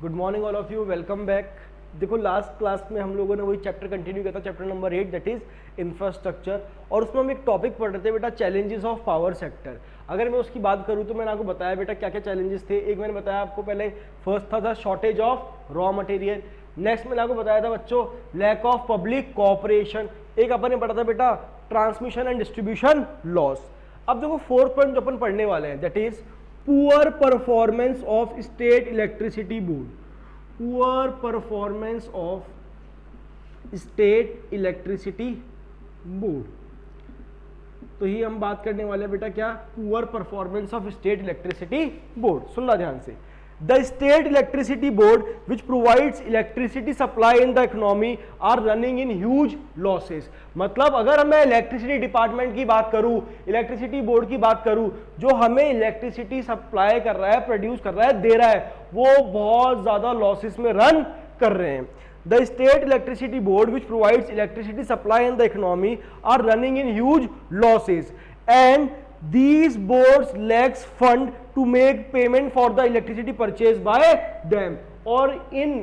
Good morning all of you, welcome back. देखो last class में हम लोगों ने वही चैप्टर कंटिन्यू किया था, chapter number 8 that is infrastructure, और उसमें हम एक टॉपिक पढ़ रहे थे बेटा, चैलेंजेस ऑफ पावर सेक्टर। अगर मैं उसकी बात करूं तो मैंने आपको बताया बेटा क्या क्या चैलेंजेस थे। एक मैंने बताया आपको पहले, फर्स्ट था shortage of raw material. Next मैंने आपको बताया था बच्चों लैक ऑफ पब्लिक कोऑपरेशन। एक अपन ने पढ़ा था बेटा ट्रांसमिशन एंड डिस्ट्रीब्यूशन लॉस। अब देखो फोर्थ पॉइंट जो अपन पढ़ने वाले हैं that is poor performance of state electricity board. Poor performance of state electricity board, तो ही हम बात करने वाले हैं बेटा क्या, poor performance of state electricity board. सुनना ध्यान से, the state electricity board which provides electricity supply in the economy are running in huge losses। मतलब अगर मैं इलेक्ट्रिसिटी डिपार्टमेंट की बात करूं, इलेक्ट्रिसिटी बोर्ड की बात करूं, जो हमें इलेक्ट्रिसिटी सप्लाई कर रहा है, प्रोड्यूस कर रहा है, दे रहा है, वो बहुत ज्यादा लॉसेस में रन कर रहे हैं। The state electricity board which provides electricity supply in the economy are running in huge losses and these boards lacks fund to make payment for the electricity purchased by them। और इन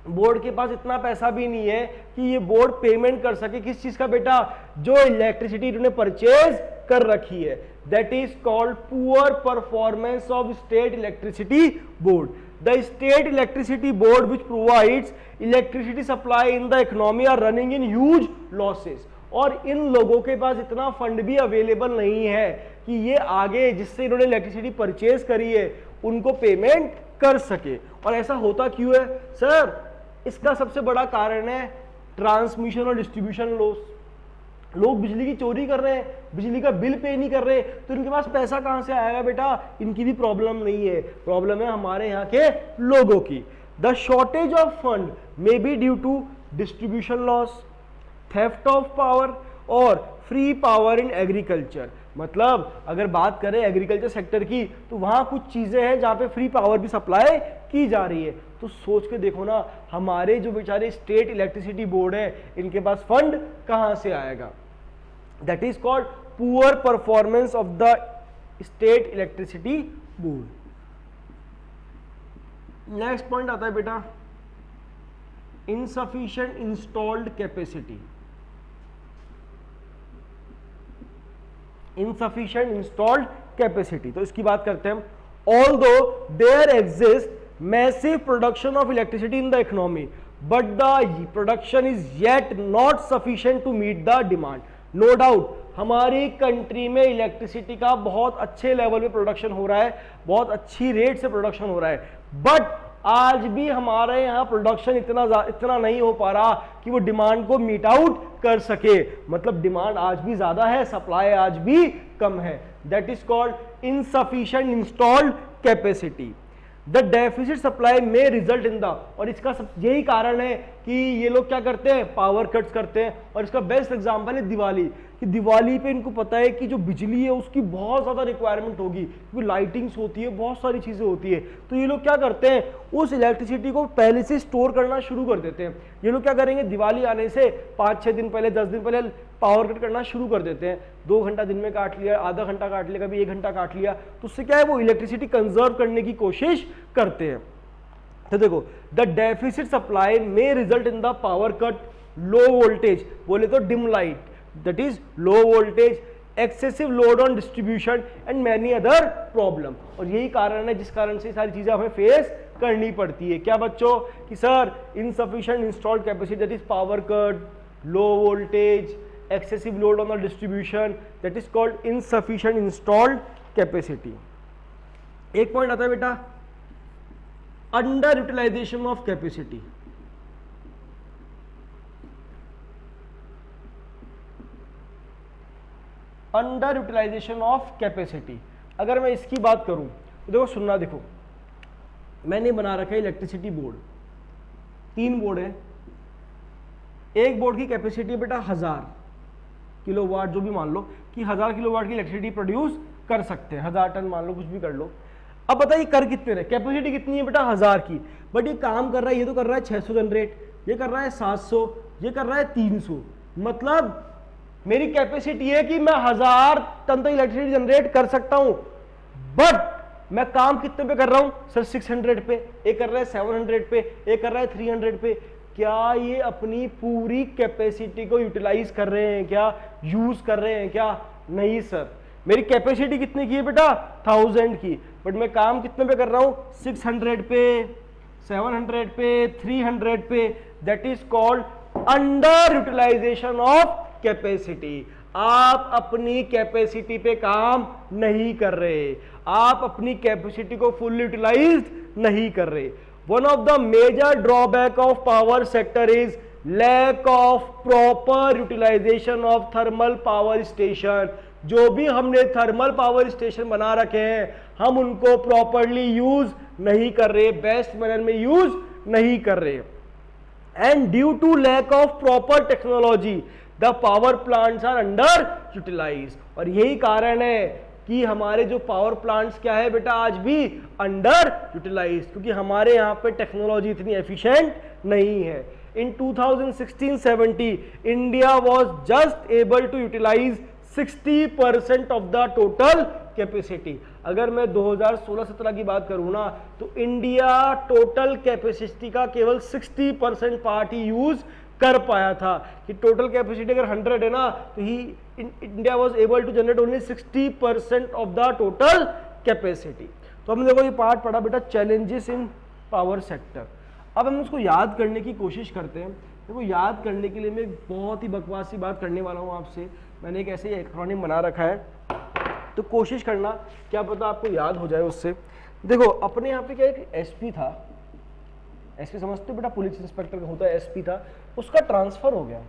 board के पास इतना पैसा भी नहीं है कि ये board payment कर सके किस चीज का बेटा, जो इलेक्ट्रिसिटी इन्होंने परचेज कर रखी है। That is called poor performance of state electricity board. The state electricity board which provides electricity supply in the economy are running in huge losses। और इन लोगों के पास इतना फंड भी अवेलेबल नहीं है कि ये आगे जिससे इन्होंने इलेक्ट्रिसिटी परचेज करी है उनको पेमेंट कर सके। और ऐसा होता क्यों है सर? इसका सबसे बड़ा कारण है ट्रांसमिशन और डिस्ट्रीब्यूशन लॉस। लोग बिजली की चोरी कर रहे हैं, बिजली का बिल पे नहीं कर रहे, तो इनके पास पैसा कहां से आएगा बेटा? इनकी भी प्रॉब्लम नहीं है, प्रॉब्लम है हमारे यहाँ के लोगों की। The shortage of fund may be due to distribution loss, theft of power और फ्री पावर इन एग्रीकल्चर। मतलब अगर बात करें एग्रीकल्चर सेक्टर की तो वहां कुछ चीजें हैं जहां पे फ्री पावर भी सप्लाई की जा रही है। तो सोच के देखो ना, हमारे जो बेचारे स्टेट इलेक्ट्रिसिटी बोर्ड है इनके पास फंड कहां से आएगा। That is called poor performance of the state electricity board. Next point आता है बेटा insufficient installed capacity. Insufficient installed capacity, तो इसकी बात करते हैं हम। Although there exist massive production of electricity in the economy but the production is yet not sufficient to meet the demand। no doubt हमारी कंट्री में इलेक्ट्रिसिटी का बहुत अच्छे लेवल पे प्रोडक्शन हो रहा है, बहुत अच्छी रेट से प्रोडक्शन हो रहा है, बट आज भी हमारे यहाँ प्रोडक्शन इतना नहीं हो पा रहा कि वो डिमांड को मीट आउट कर सके। मतलब डिमांड आज भी ज्यादा है, सप्लाई आज भी कम है। That is called insufficient installed capacity. The deficit supply में रिजल्ट इन द, और इसका यही कारण है कि ये लोग क्या करते हैं, पावर कट्स करते हैं। और इसका बेस्ट एग्जांपल है दिवाली, कि दिवाली पे इनको पता है कि जो बिजली है उसकी बहुत ज्यादा रिक्वायरमेंट होगी, क्योंकि लाइटिंग्स होती है, बहुत सारी चीजें होती है। तो ये लोग क्या करते हैं, उस इलेक्ट्रिसिटी को पहले से स्टोर करना शुरू कर देते हैं। ये लोग क्या करेंगे, दिवाली आने से 5-6 दिन पहले, 10 दिन पहले पावर कट करना शुरू कर देते हैं। 2 घंटा दिन में काट लिया, आधा घंटा काट लिया, कभी 1 घंटा काट लिया, तो उससे क्या है, वो इलेक्ट्रिसिटी कंजर्व करने की कोशिश करते हैं। तो देखो द डेफिसिट सप्लाई में result in the power cut, low voltage, बोले तो dim light, that is low voltage, excessive load on distribution and many other problem. और यही कारण है जिस कारण से सारी चीजें हमें फेस करनी पड़ती है। क्या बच्चों कि sir insufficient installed capacity, that is power cut, low voltage, excessive load on the distribution, that is called insufficient installed capacity। एक पॉइंट आता है बेटा under utilisation of capacity. Under utilisation of capacity, अगर मैं इसकी बात करूं तो देखो सुनना, देखो मैंने बना रखा है इलेक्ट्रिसिटी बोर्ड, 3 बोर्ड है। एक बोर्ड की कैपेसिटी है बेटा 1000 किलोवाट, जो भी मान लो कि 1000 किलोवाट की इलेक्ट्रिसिटी प्रोड्यूस कर सकते हैं, 1000 टन मान लो, कुछ भी कर लो। अब बताइए कर कितने रहे, कैपेसिटी कितनी है बेटा 1000 की, बट ये काम कर रहा है, ये तो कर रहा है 600 जनरेट, ये कर रहा है 700, ये कर रहा है 300। मतलब मेरी कैपेसिटी है कि मैं 1000 टन तो इलेक्ट्रिसिटी जनरेट कर सकता हूं, बट मैं काम कितने पे कर रहा हूं सर? 600 पे, एक कर रहा है 700 पे, एक कर रहा है 300 पे। क्या ये अपनी पूरी कैपेसिटी को यूटिलाइज कर रहे हैं क्या, यूज कर रहे हैं क्या? नहीं सर। मेरी कैपेसिटी कितने की है बेटा? 1000 की, बट मैं काम कितने पे कर रहा हूं? 600 पे, 700 पे, 300 पे। That is called under utilisation of capacity. आप अपनी कैपेसिटी पे काम नहीं कर रहे, आप अपनी कैपेसिटी को फुल यूटिलाइज नहीं कर रहे। One of the major drawback of power sector is lack of proper utilisation of thermal power station. जो भी हमने थर्मल पावर स्टेशन बना रखे हैं, हम उनको प्रॉपरली यूज नहीं कर रहे, बेस्ट मैनर में यूज नहीं कर रहे। And due to lack of proper technology the power plants are under utilise. और यही कारण है कि हमारे जो पावर प्लांट्स क्या है बेटा, आज भी अंडर यूटिलाइज, क्योंकि हमारे यहाँ पे टेक्नोलॉजी इतनी एफिशिएंट नहीं है। In 2016-17 India was just able to utilise 60% of the total capacity. अगर मैं 2016-17 की बात करूं ना, तो इंडिया टोटल कैपेसिटी का केवल 60% पार्ट ही यूज कर पाया था। कि टोटल कैपेसिटी अगर 100 है ना, तो ही India was able to generate only 60% of the total capacity. तो हमने देखो ये पार्ट पढ़ा बेटा, चैलेंजेस इन पावर सेक्टर। अब हम उसको याद करने की कोशिश करते हैं। देखो याद करने के लिए मैं बहुत ही बकवासी बात करने वाला हूँ आपसे। मैंने एक ऐसे एक्रोनिम बना रखा है, तो कोशिश करना क्या पता आपको याद हो जाए उससे। देखो अपने यहाँ पे क्या एक एसपी था, एसपी समझते हो बेटा, पुलिस इंस्पेक्टर होता है, एसपी था, उसका ट्रांसफर हो गया,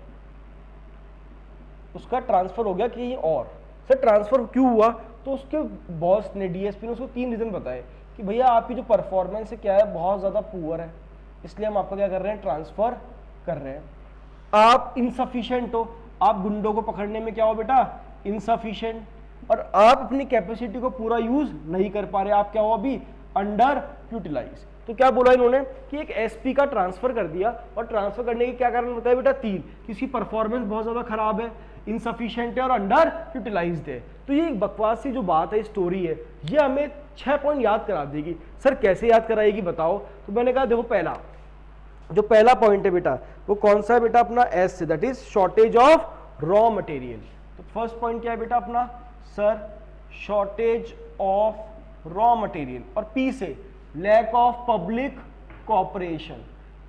उसका ट्रांसफर हो गया कि और सर ट्रांसफर क्यों हुआ? तो उसके बॉस ने, डीएसपी ने उसको 3 रीजन बताए कि भैया आपकी जो परफॉर्मेंस है क्या है, बहुत ज्यादा पुअर है, इसलिए हम आपका क्या कर रहे हैं, ट्रांसफर कर रहे हैं। आप इनसफिशिएंट हो, आप गुंडों को पकड़ने में क्या हो बेटा, इनसफिशिएंट, और आप अपनी कैपेसिटी को पूरा यूज नहीं कर पा रहे, आप क्या हो अभी, अंडर यूटिलाइज। तो क्या बोला इन्होंने कि एक एसपी का ट्रांसफर कर दिया, और ट्रांसफर करने के क्या कारण बताया बेटा, 3 कि इसकी परफॉर्मेंस बहुत ज्यादा खराब है, इनसफिशिएंट है और अंडर यूटिलाइज्ड है। तो ये एक बकवासी जो बात है, स्टोरी है, ये हमें 6 पॉइंट याद करा देगी। सर कैसे याद कराएगी बताओ? तो मैंने कहा देखो पहला पॉइंट है बेटा, वो कौन सा है बेटा, अपना एस से, that is shortage of raw material. तो फर्स्ट पॉइंट क्या है बेटा अपना, sir shortage of raw material, और पी से lack of public cooperation,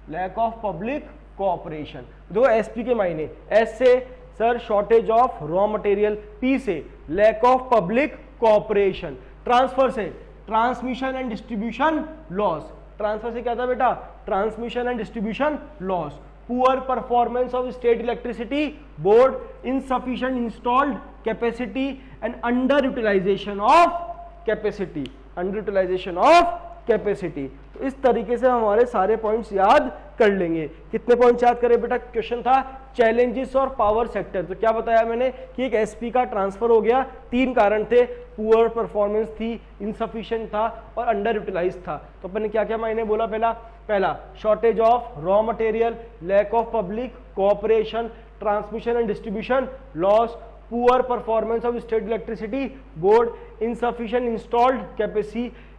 lack of public cooperation. देखो एसपी के मायने, एस से sir shortage of raw material, P से lack of public cooperation, transfer से transmission and distribution loss, transfer से क्या था बेटा, transmission and distribution loss, poor performance of state electricity board, insufficient installed capacity and under utilisation of capacity, under utilisation of capacity. तो इस तरीके से हम हमारे सारे पॉइंट्स याद कर लेंगे। कितने पॉइंट्स याद करें बेटा? क्वेश्चन था चैलेंजेस और पावर सेक्टर। तो क्या बताया मैंने कि एक एसपी का ट्रांसफर हो गया, 3 कारण थे, पुअर परफॉर्मेंस थी, इनसफिशिएंट था और अंडर यूटिलाइज था। तो अपने क्या क्या मैंने बोला, पहला shortage of raw material, lack of public cooperation, transmission and distribution loss, poor performance of state electricity board, insufficient installed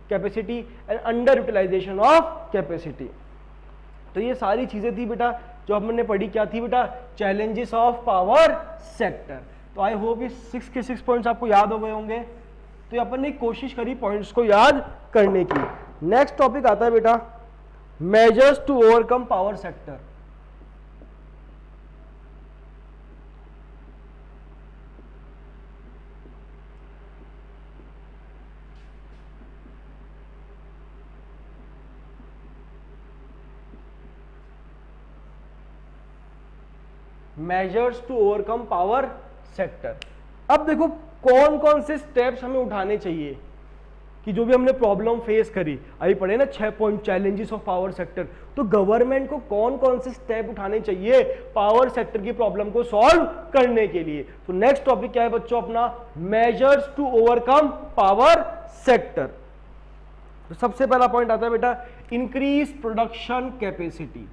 capacity and under utilisation of capacity. तो ये सारी चीजें थी बेटा जो हमने पढ़ी। क्या थी बेटा? Challenges of power sector. तो आई होप ये 6 के 6 पॉइंट्स आपको याद हो गए होंगे। तो अपन ने कोशिश करी पॉइंट्स को याद करने की। नेक्स्ट टॉपिक आता है बेटा measures to overcome power sector. Measures to overcome power sector. अब देखो कौन कौन से स्टेप्स हमें उठाने चाहिए कि जो भी हमने प्रॉब्लम फेस करी, अभी पढ़े ना 6 point challenges of power sector. तो गवर्नमेंट को कौन कौन से स्टेप उठाने चाहिए पावर सेक्टर की प्रॉब्लम को सॉल्व करने के लिए। तो नेक्स्ट टॉपिक क्या है बच्चों अपना, measures to overcome power sector. तो सबसे पहला पॉइंट आता है बेटा increase production capacity.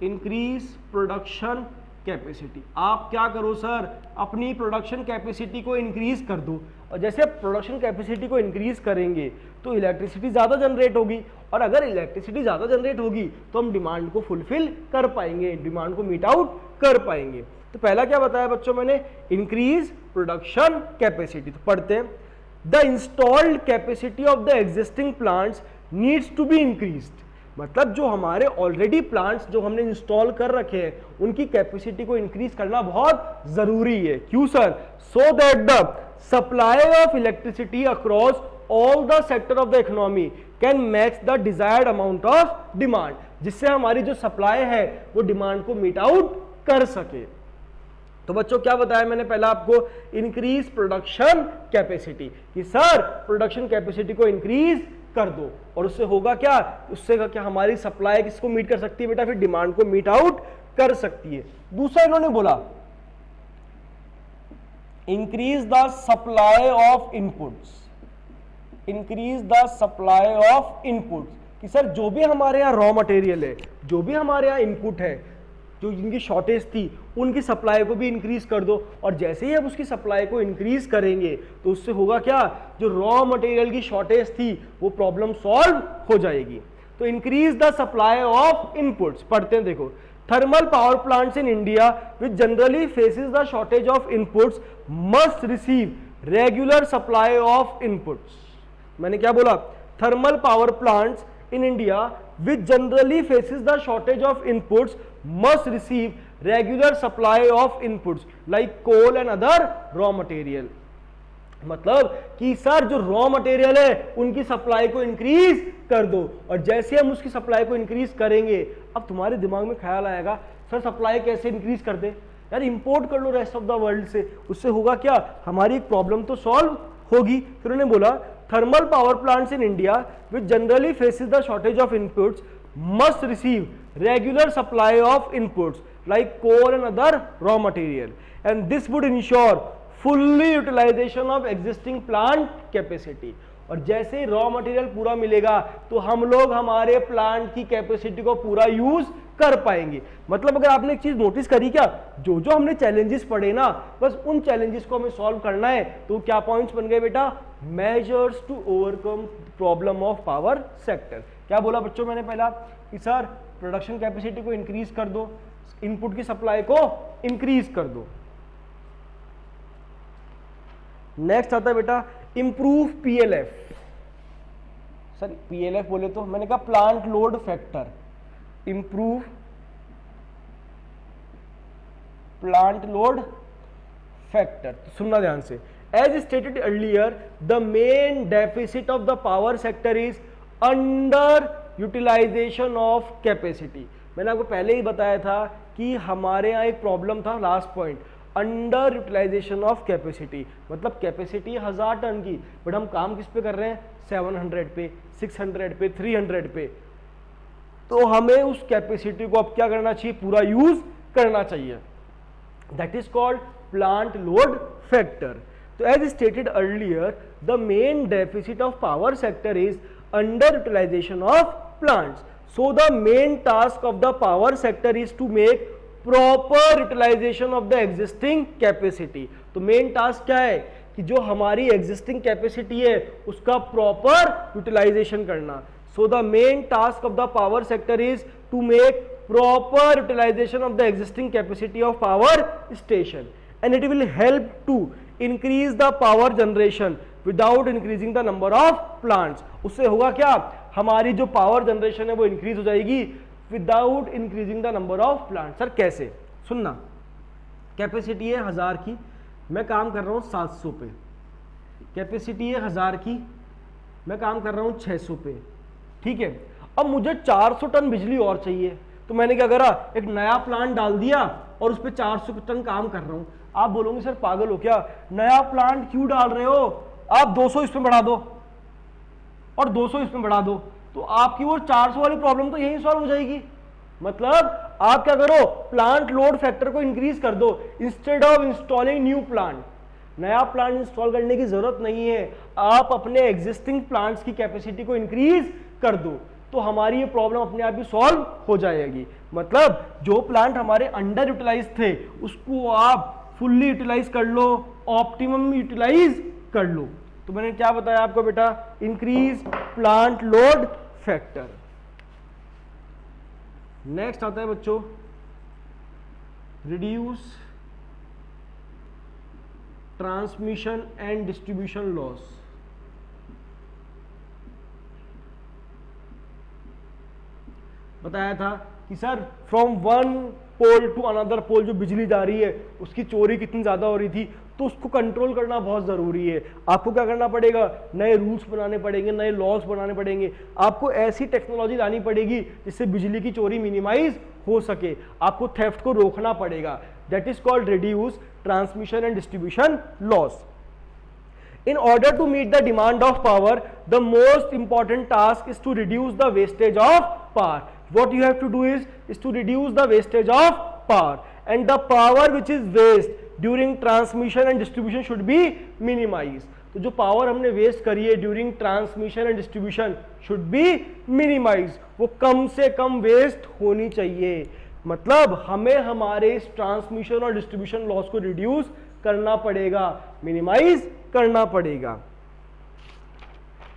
Increase production capacity. आप क्या करो सर, अपनी प्रोडक्शन कैपेसिटी को इंक्रीज कर दो। और जैसे आप प्रोडक्शन कैपेसिटी को इंक्रीज करेंगे तो इलेक्ट्रिसिटी ज़्यादा जनरेट होगी, और अगर इलेक्ट्रिसिटी ज़्यादा जनरेट होगी तो हम डिमांड को फुलफिल कर पाएंगे, डिमांड को मीट आउट कर पाएंगे। तो पहला क्या बताया बच्चों मैंने, इंक्रीज प्रोडक्शन कैपेसिटी। तो पढ़ते हैं, the installed capacity of the existing plants needs to be increased. मतलब जो हमारे ऑलरेडी प्लांट्स जो हमने इंस्टॉल कर रखे हैं उनकी कैपेसिटी को इंक्रीज करना बहुत जरूरी है। क्यों sir? So that the supply of electricity across all the sector of the economy can match the desired amount of demand, जिससे हमारी जो सप्लाई है वो डिमांड को मीट आउट कर सके। तो बच्चों क्या बताया मैंने पहला आपको, इंक्रीज प्रोडक्शन कैपेसिटी, कि सर प्रोडक्शन कैपेसिटी को इंक्रीज कर दो, और उससे होगा क्या, उससे क्या हमारी सप्लाई किसको मीट कर सकती है बेटा, फिर डिमांड को मीट आउट कर सकती है। दूसरा इन्होंने बोला increase the supply of inputs, increase the supply of inputs, कि सर जो भी हमारे यहाँ रॉ मटेरियल है, जो भी हमारे यहाँ इनपुट है, जो जिनकी शॉर्टेज थी उनकी सप्लाई को भी इंक्रीज कर दो, और जैसे ही हम उसकी सप्लाई को इंक्रीज करेंगे तो उससे होगा क्या, जो रॉ मटेरियल की शॉर्टेज थी वो प्रॉब्लम सॉल्व हो जाएगी। तो increase the supply of inputs. पढ़ते हैं, देखो, thermal power plants in India which generally faces the shortage of inputs must receive regular supply of inputs. मैंने क्या बोला, thermal power plants in India which generally faces the shortage of inputs must receive regular supply of inputs like coal and other raw material। मतलब कि sir जो raw material है उनकी supply को increase कर दो, और जैसे हम उसकी सप्लाई को इंक्रीज करेंगे, अब तुम्हारे दिमाग में ख्याल आएगा सर सप्लाई कैसे इंक्रीज कर दे, यार इंपोर्ट कर लो रेस्ट ऑफ द वर्ल्ड से, उससे होगा क्या, हमारी एक प्रॉब्लम तो सॉल्व होगी। फिर उन्होंने बोला thermal power plants in India which generally faces the shortage of inputs must receive regular supply of inputs like coal and other raw material, and this would ensure fully utilization of existing plant capacity। और जैसे raw material पूरा मिलेगा तो हम लोग हमारे plant की capacity को पूरा यूज कर पाएंगे। मतलब अगर आपने एक चीज नोटिस करी क्या, जो जो हमने चैलेंजेस पढ़े ना, बस उन चैलेंजेस को हमें सॉल्व करना है। तो क्या पॉइंट्स बन गए बेटा, measures to overcome problem of power sector. क्या बोला बच्चों मैंने पहला, कि सर प्रोडक्शन कैपेसिटी को इंक्रीज कर दो, इनपुट की सप्लाई को इंक्रीज कर दो। नेक्स्ट आता है बेटा इंप्रूव पीएलएफ। सर पीएलएफ बोले तो मैंने कहा plant load factor, improve plant load factor. तो सुनना ध्यान से, as stated earlier the main deficit of the power sector is under utilisation of capacity. मैंने आपको पहले ही बताया था कि हमारे यहाँ एक प्रॉब्लम था, last point, under utilisation of capacity. मतलब कैपेसिटी 1000 टन की, बट हम काम किस पे कर रहे हैं, 700 पे, 600 पे, 300 पे। तो हमें उस कैपेसिटी को अब क्या करना चाहिए, पूरा यूज करना चाहिए। That is called plant load factor. तो as stated earlier the main deficit of power sector is under utilisation of plants. So the main task of the power sector is to make proper utilisation of the existing capacity. तो main task क्या है, कि जो हमारी existing capacity है उसका proper utilisation करना। So the main task of the power sector is to make proper utilisation of the existing capacity of power station, and it will help to increase the power generation without increasing the number of plants. उससे होगा क्या, हमारी जो power generation है वो increase हो जाएगी without increasing the number of plant. Sir कैसे, सुनना, कैपेसिटी है 1000 की, मैं काम कर रहा हूँ 700 पे, कैपेसिटी है 1000 की, मैं काम कर रहा हूँ 600 पे, ठीक है। अब मुझे 400 टन बिजली और चाहिए, तो मैंने क्या करा, एक नया प्लांट डाल दिया और उस पर 400 टन काम कर रहा हूँ। आप बोलोगे सर पागल हो क्या, नया प्लांट क्यों डाल रहे हो, आप 200 इसमें बढ़ा दो और 200 इसमें बढ़ा दो, तो आपकी वो 400 वाली प्रॉब्लम तो यही सॉल्व हो जाएगी। मतलब आप क्या करो, प्लांट लोड फैक्टर को इंक्रीज कर दो instead of installing new plant. नया प्लांट इंस्टॉल करने की जरूरत नहीं है, आप अपने एग्जिस्टिंग प्लांट्स की कैपेसिटी को इंक्रीज कर दो, तो हमारी ये प्रॉब्लम अपने आप ही सॉल्व हो जाएगी। मतलब जो प्लांट हमारे अंडर यूटिलाइज थे उसको आप फुल्ली यूटिलाइज कर लो, ऑप्टिमम यूटिलाइज कर लो। तो मैंने क्या बताया आपको बेटा, increase plant load factor. Next आता है बच्चों reduce transmission and distribution loss. बताया था कि sir from one pole to another pole जो बिजली जा रही है उसकी चोरी कितनी ज्यादा हो रही थी, तो उसको कंट्रोल करना बहुत जरूरी है। आपको क्या करना पड़ेगा, नए रूल्स बनाने पड़ेंगे, नए लॉस बनाने पड़ेंगे, आपको ऐसी टेक्नोलॉजी लानी पड़ेगी जिससे बिजली की चोरी मिनिमाइज हो सके, आपको थेफ्ट को रोकना पड़ेगा। That is called reduce transmission and distribution loss. In order to meet the demand of power, the most important task is to reduce the wastage of power. What you have to do is to reduce the wastage of power, and the power which is waste during transmission and distribution should be minimized. तो जो power हमने waste करी है during transmission and distribution should be minimise, वो कम से कम waste होनी चाहिए। मतलब हमें हमारे ट्रांसमिशन और डिस्ट्रीब्यूशन लॉस को रिड्यूस करना पड़ेगा, मिनिमाइज करना पड़ेगा।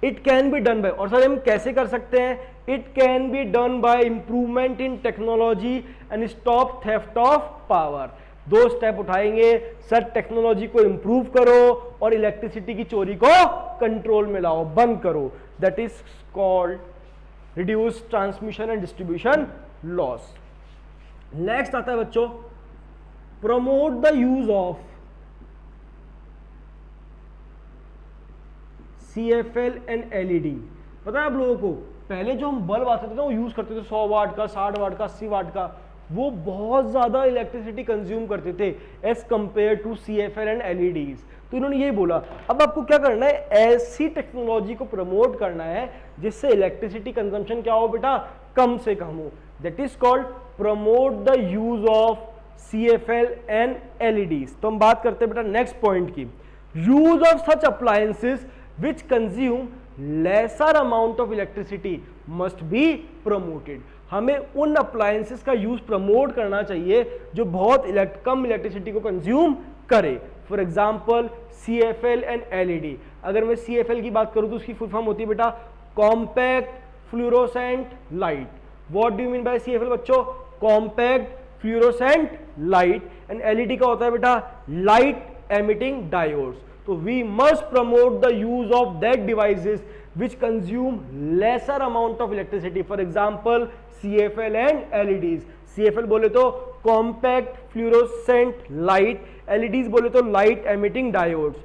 It can be done by, और सर हम कैसे कर सकते हैं, it can be done by improvement in technology and stop theft of power. दो स्टेप उठाएंगे, सर टेक्नोलॉजी को इंप्रूव करो और इलेक्ट्रिसिटी की चोरी को कंट्रोल में लाओ, बंद करो। That is called reduce transmission and distribution loss. Next आता है बच्चों promote the use of CFL and LED। पता है आप लोगों को, पहले जो हम बल्ब आते थे ना वो यूज करते थे 100 वाट का, 60 वाट का, 80 वाट का, वो बहुत ज्यादा इलेक्ट्रिसिटी कंज्यूम करते थे as compare to CFL and LEDs। तो इन्होंने यही बोला अब आपको क्या करना है, ऐसी टेक्नोलॉजी को प्रमोट करना है जिससे इलेक्ट्रिसिटी कंजम्पशन क्या हो बेटा, कम से कम हो। That is called promote the use of CFL and LEDs। तो हम बात करते हैं बेटा नेक्स्ट पॉइंट की, use of such appliances which consume lesser amount of electricity must be promoted। हमें उन अप्लायंसेस का यूज प्रमोट करना चाहिए जो बहुत कम इलेक्ट्रिसिटी को कंज्यूम करे। For example CFL and LED। अगर मैं CFL की बात करूं तो उसकी फुल फॉर्म होती है बेटा compact fluorescent light. What do you mean by CFL बच्चों, compact fluorescent light, and LED का होता है बेटा लाइट एमिटिंग डायोड्स। तो we must promote the use of that devices which consume lesser amount of electricity. For example, CFL and LEDs. CFL बोले तो compact fluorescent light, LEDs बोले तो light emitting diodes.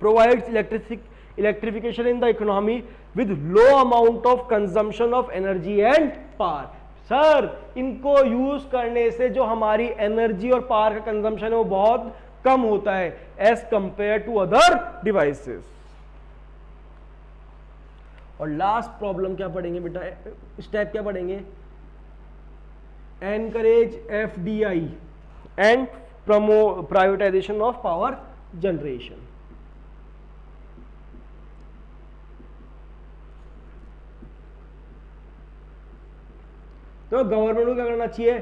Provides electrification in the economy with low amount of consumption of energy and power. Sir इनको use करने से जो हमारी energy और पावर का कंजम्पशन है वो बहुत कम होता है as compare to other devices. और लास्ट प्रॉब्लम क्या पढ़ेंगे बेटा, स्टेप क्या पढ़ेंगे, encourage FDI and privatisation of power generation. तो गवर्नमेंट को क्या करना चाहिए,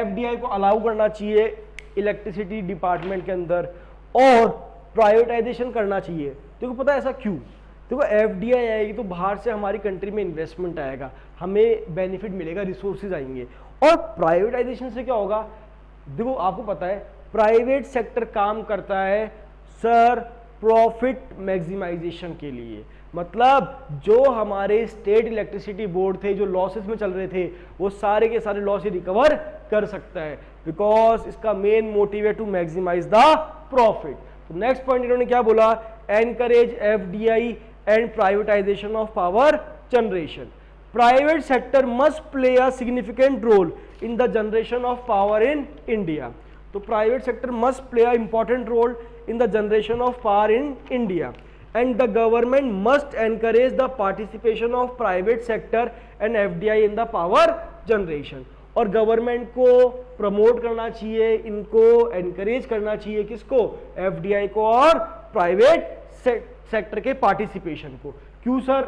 FDI को अलाउ करना चाहिए इलेक्ट्रिसिटी डिपार्टमेंट के अंदर और प्राइवेटाइजेशन करना चाहिए। देखो पता है ऐसा क्यों, देखो FDI आएगी तो बाहर से हमारी कंट्री में इन्वेस्टमेंट आएगा, हमें बेनिफिट मिलेगा, रिसोर्सेज आएंगे। और प्राइवेटाइजेशन से क्या होगा, देखो आपको पता है प्राइवेट सेक्टर काम करता है सर प्रॉफिट मैक्सिमाइजेशन के लिए। मतलब जो हमारे स्टेट इलेक्ट्रिसिटी बोर्ड थे जो लॉसेस में चल रहे थे वो सारे के सारे लॉस रिकवर कर सकता है, बिकॉज इसका मेन मोटिव है टू मैक्सिमाइज द प्रॉफिट। तो नेक्स्ट पॉइंट इन्होंने क्या बोला, encourage FDI and privatisation of power generation. Private sector must play a significant role in the generation of power in India. तो private sector must play a important role in the generation of power in India, and the government must encourage the participation of private sector and FDI in the power generation। और government को promote करना चाहिए, इनको encourage करना चाहिए, किसको, FDI को और प्राइवेट सेक्टर के पार्टिसिपेशन को। क्यों सर,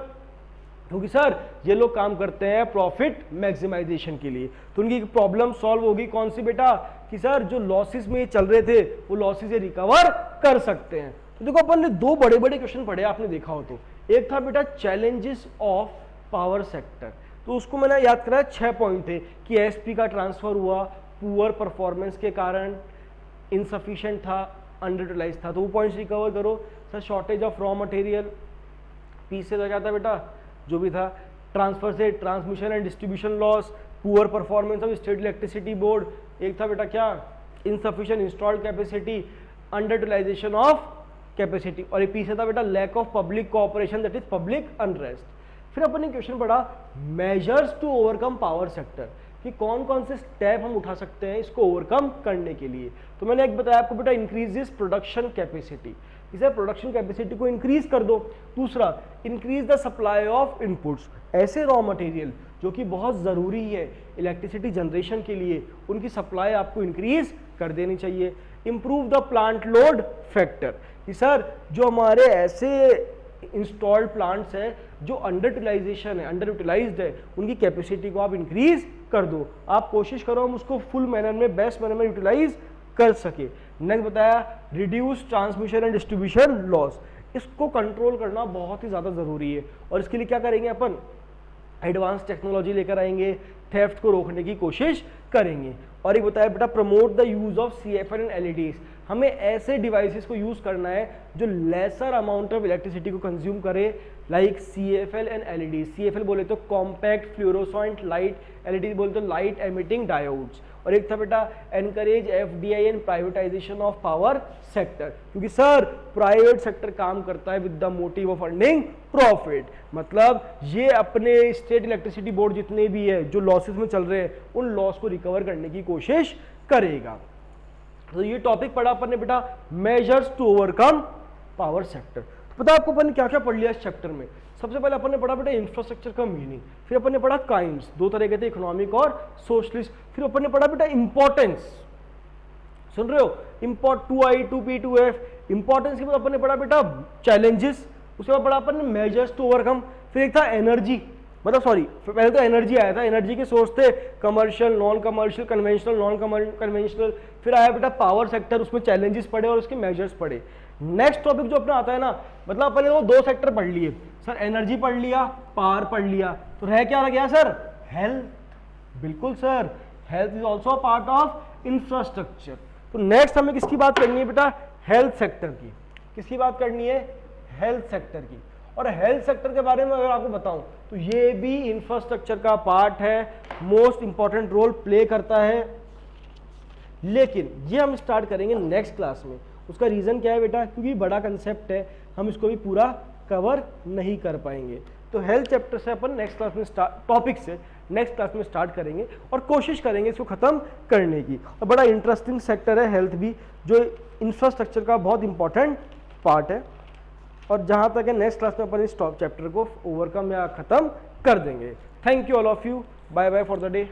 क्योंकि सर ये लोग काम करते हैं प्रॉफिट मैक्सिमाइजेशन के लिए। तो उनकी प्रॉब्लम सॉल्व होगी कौन सी बेटा, कि सर जो लॉसेस में चल रहे थे वो लॉसेस रिकवर कर सकते हैं। तो देखो अपन ने दो बड़े बड़े क्वेश्चन पढ़े, आपने देखा हो तो। एक था बेटा चैलेंजेस ऑफ पावर सेक्टर, तो उसको मैंने याद कराया 6 पॉइंट थे कि एसपी का ट्रांसफर हुआ, पुअर परफॉर्मेंस के कारण, इनसफिशिएंट था, अंडर यूटिलाइज था, तो वो पॉइंट्स रिकवर करो। Sir shortage of raw material, P से क्या था बेटा, जो भी था, ट्रांसफर से transmission and distribution loss, poor performance of state electricity board, एक था बेटा क्या, insufficient installed capacity, under utilisation of capacity, और पी से था बेटा lack of public cooperation, that is public unrest. फिर अपन ने क्वेश्चन पढ़ा measures to overcome power sector, कि कौन कौन से स्टेप हम उठा सकते हैं इसको ओवरकम करने के लिए। तो मैंने एक बताया आपको बेटा इंक्रीजेस प्रोडक्शन कैपेसिटी, इसे प्रोडक्शन कैपेसिटी को इंक्रीज कर दो। दूसरा increase the supply of inputs, ऐसे रॉ मटेरियल जो कि बहुत ज़रूरी है इलेक्ट्रिसिटी जनरेशन के लिए, उनकी सप्लाई आपको इंक्रीज कर देनी चाहिए। Improve the plant load factor, कि सर जो हमारे ऐसे इंस्टॉल्ड प्लांट्स है जो अंडर यूटिलाइजेशन है, अंडर यूटिलाइज्ड है, उनकी कैपेसिटी को आप इंक्रीज कर दो। आप कोशिश करो हम उसको फुल मैनर में, बेस्ट मैनर में यूटिलाइज कर सके। नेक्स्ट बताया reduce transmission and distribution loss, इसको कंट्रोल करना बहुत ही ज़्यादा ज़रूरी है, और इसके लिए क्या करेंगे अपन, एडवांस टेक्नोलॉजी लेकर आएंगे, थेफ्ट को रोकने की कोशिश करेंगे। और एक बताया बेटा promote the use of CFL and LEDs, हमें ऐसे डिवाइसेस को यूज करना है जो लेसर अमाउंट ऑफ इलेक्ट्रिसिटी को कंज्यूम करे, like CFL and LEDs। CFL बोले तो कॉम्पैक्ट फ्लोरोसेंट लाइट, LED बोले तो लाइट एमिटिंग डायोड्स। और एक था बेटा encourage FDI and privatisation of power sector, क्योंकि सर प्राइवेट सेक्टर काम करता है with the motive of earning profit, मतलब ये अपने स्टेट इलेक्ट्रिसिटी बोर्ड जितने भी है जो लॉसेस में चल रहे हैं उन लॉस को रिकवर करने की कोशिश करेगा। तो ये टॉपिक पढ़ा अपन ने बेटा measures to overcome power sector. तो पता आपको अपन ने क्या क्या पढ़ लिया इस चैप्टर में। सबसे पहले अपन ने पढ़ा बेटा इंफ्रास्ट्रक्चर का मीनिंग, फिर अपन ने पढ़ा काइंड्स, दो तरह के थे, इकोनॉमिक और सोशलिस्ट। फिर अपन ने पढ़ा बेटा इंपॉर्टेंस, सुन रहे हो, import 2I 2P 2F, importance के बाद अपन ने पढ़ा बेटा चैलेंजेस, उसके बाद पढ़ा अपन ने मेजर्स टू ओवरकम। फिर एक था एनर्जी, मतलब सॉरी पहले तो एनर्जी आया था, एनर्जी के सोर्स थे commercial, non commercial, conventional, non conventional. फिर आया बेटा पावर सेक्टर, उसमें चैलेंजेस पढ़े और उसके मेजर्स पढ़े। नेक्स्ट टॉपिक जो अपना आता है ना, मतलब अपन ने वो दो सेक्टर पढ़ लिए सर, एनर्जी पढ़ लिया, पावर पढ़ लिया, तो रह क्या रह गया सर, हेल्थ। बिल्कुल sir, health is also part of infrastructure. तो नेक्स्ट हमें किसकी बात करनी है बेटा, हेल्थ सेक्टर की। किसकी बात करनी है, हेल्थ सेक्टर की। और हेल्थ सेक्टर के बारे में अगर आपको बताऊं तो ये भी इंफ्रास्ट्रक्चर का पार्ट है, मोस्ट इंपॉर्टेंट रोल प्ले करता है, लेकिन ये हम स्टार्ट करेंगे नेक्स्ट क्लास में। उसका रीजन क्या है बेटा, क्योंकि बड़ा कंसेप्ट है, हम इसको भी पूरा कवर नहीं कर पाएंगे। तो हेल्थ चैप्टर से अपन नेक्स्ट क्लास में टॉपिक से नेक्स्ट क्लास में स्टार्ट करेंगे और कोशिश करेंगे इसको खत्म करने की। और बड़ा इंटरेस्टिंग सेक्टर है हेल्थ भी, जो इंफ्रास्ट्रक्चर का बहुत इंपॉर्टेंट पार्ट है। और जहां तक है नेक्स्ट क्लास में अपन इस टॉप चैप्टर को ओवरकम या खत्म कर देंगे। Thank you all of you, bye bye for the day.